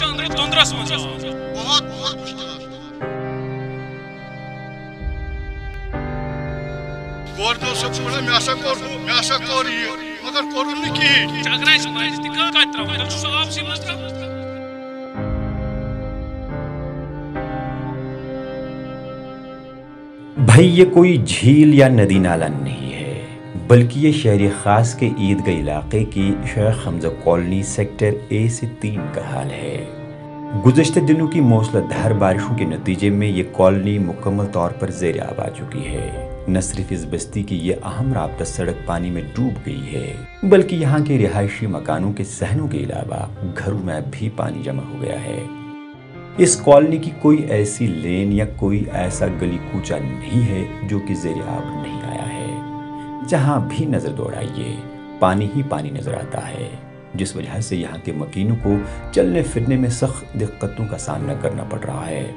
अंदर तंद्रस मज बहुत बहुत मुश्किल गवर्नर सब बोला मैं आशा कर मगर कोरुन नहीं की अगर समाज दिखा का तरह तो आप सी मस्त्र भाई ये कोई झील या नदी नाला नहीं है, बल्कि ये शहरी खास के ईदगाह इलाके की Sheikh Hamza colony sector A से 3 का हाल है। गुज़श्ते दिनों की मूसलाधार बारिशों के नतीजे में ये कॉलोनी मुकम्मल तौर पर ज़ेर आब आ चुकी है। न सिर्फ इस बस्ती की ये अहम राब्ता सड़क पानी में डूब गई है, बल्कि यहाँ के रिहायशी मकानों के सहनों के अलावा घरों में भी पानी जमा हो गया है। इस कॉलोनी की कोई ऐसी लेन या कोई ऐसा गली कूचा नहीं है जो कि ज़ेर आब नहीं आया है। जहाँ भी नज़र दौड़ाइए पानी ही पानी नज़र आता है, जिस वजह से यहाँ के मकीनों को चलने फिरने में सख्त दिक्कतों का सामना करना पड़ रहा है।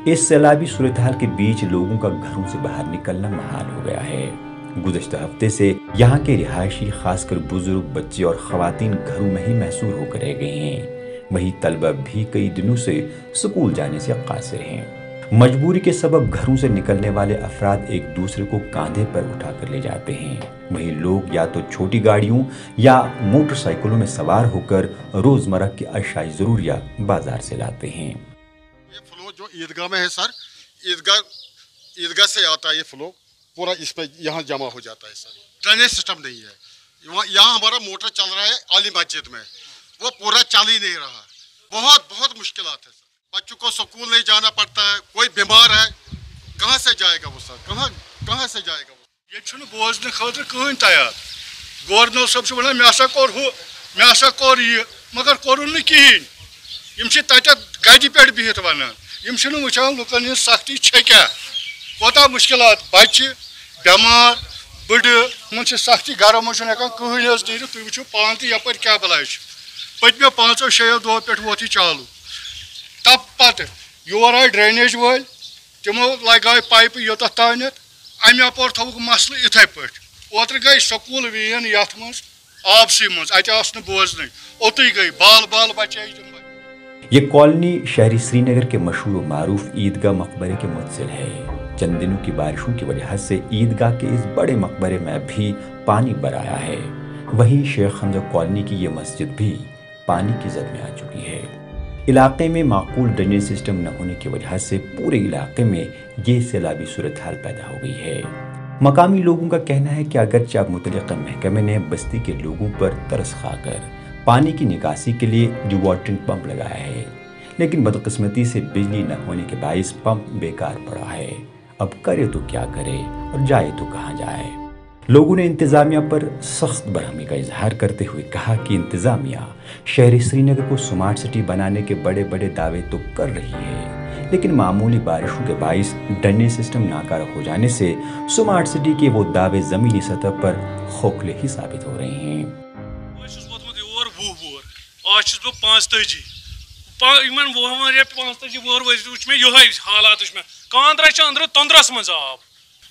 इस सैलाबी सूरत हाल के बीच लोगों का घरों से बाहर निकलना महाल हो गया है। गुज़श्ता हफ्ते से यहाँ के रिहायशी खासकर बुजुर्ग, बच्चे और ख़वातीन घरों में ही महसूर होकर रह गए हैं। वही तलबा भी कई दिनों से स्कूल जाने से कासिर हैं। मजबूरी के सबब घरों से निकलने वाले अफराद एक दूसरे को कांधे पर उठा कर ले जाते हैं। वही लोग या तो छोटी गाड़ियों या मोटरसाइकिलों में सवार होकर रोजमर्रा की अशाई जरूरिया बाजार से लाते हैं। ये फ्लो जो ईदगाह में है सर, ईदगाह से आता है ये फ्लो पूरा इस पे यहाँ जमा हो जाता है सर। ड्रेनेज सिस्टम नहीं है। यहाँ हमारा मोटर चल रहा है आली मस्जिद में, वो पूरा चल ही नहीं रहा। बहुत मुश्किलात है सर। बच्चों को स्कूल नहीं जाना पड़ता है, कोई बीमार है कहाँ से जाएगा वो सर, कहाँ से जाएगा वो। ये छुन बोझने खतर कहीं तैयार। गवर्नर सब से बोला मैं आशा कर ये मगर कोरुन नहीं कहीं। यम गाड़ी पे बिहित वन वचान लुकन हज सख्ती क्या कोता मुश्किलात। बच्चे बेमार बड़ सख्ती घर मज कहीं नीर। तुम वो पान तो यप क्या बलाय पत्म 5-6 दो पे वोत यह चालू। तब पत योर आए ड्रेनेज वल तमो लगाए पाइप योत तान अमे अपर थोक मसल इथे पे। ओतर गई स्कूल वेन यथ मज आबसी मज अत बोजन ओत गई बाल बचे। ये कॉलोनी शहरी श्रीनगर के मशहूर व मारूफ ईदगाह मकबरे के मुतसिल है। चंद दिनों की बारिशों की वजह से ईदगाह के इस बड़े मकबरे में भी पानी भर आया है। वहीं शेख हमजा कॉलोनी की ये मस्जिद भी पानी की जद में आ चुकी है। इलाके में माकूल ड्रेनेज सिस्टम न होने की वजह से पूरे इलाके में ये सैलाबी सूरत हाल पैदा हो गई है। मकामी लोगों का कहना है कि अगरचे अब मुतल्लिका महकमे ने बस्ती के लोगों पर तरस खाकर पानी की निकासी के लिए डिवॉटरिंग पंप लगाया है, लेकिन बदकिस्मती से बिजली न होने के बाइस पंप बेकार पड़ा है। अब करे तो क्या करे और जाए तो कहाँ जाए। लोगों ने इंतजामिया पर सख्त बरहमी का इजहार करते हुए कहा कि इंतजामिया शहरी श्रीनगर को स्मार्ट सिटी बनाने के बड़े बड़े दावे तो कर रही है, लेकिन मामूली बारिशों के बाइस ड्रेनेज सिस्टम नाकारा हो जाने से स्मार्ट सिटी के वो दावे जमीनी सतह पर खोखले ही साबित हो रहे हैं। आज 35 इन वह 35 वोर वो ये हालात कांद्रा अंदर तंद्रस मज आब।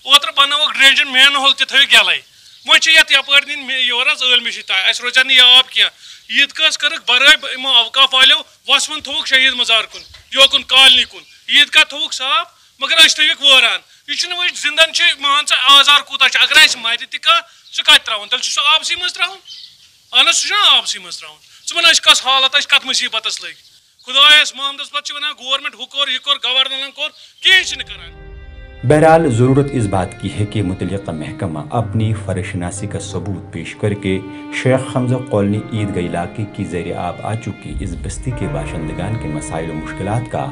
ओतर बनोक ड्रेनेज मेन होल थो गलै वो यपर दिन योर ळमि अस रोजान यह आब क्या। ईदगाह कर बराब imo अवकाफ वालो वसवन थोक शहीद मजार कुन योकुन कॉलोनी कुन ईदगाह थोक साफ मगर अस थोक वरान। यह वो जिंदन मान आजार कूता अगर मर तह सह कत त्रावन तेल सह आबसी मज त्रावन। अहन सह आबसी मज त्रावन च वन कस हालत कत मुसीबत लग खुदायस महमदस पे वन गवर्नमेंट हु कोर यह कोर गवर्नर कोर कहें कर। बहरहाल ज़रूरत इस बात की है कि मुतल्लिका महकमा अपनी फर्शनासी का सबूत पेश करके शेख हमजा कॉलोनी ईदगाह इलाके की ज़ेर आब आ चुकी इस बस्ती के बाशिंदगान के मसाइल और मुश्किलात का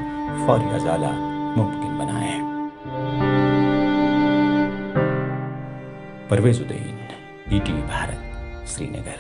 फौरी अज़ाला मुमकिन बनाए। परवेज़ उद्दीन, ETV भारत, श्रीनगर।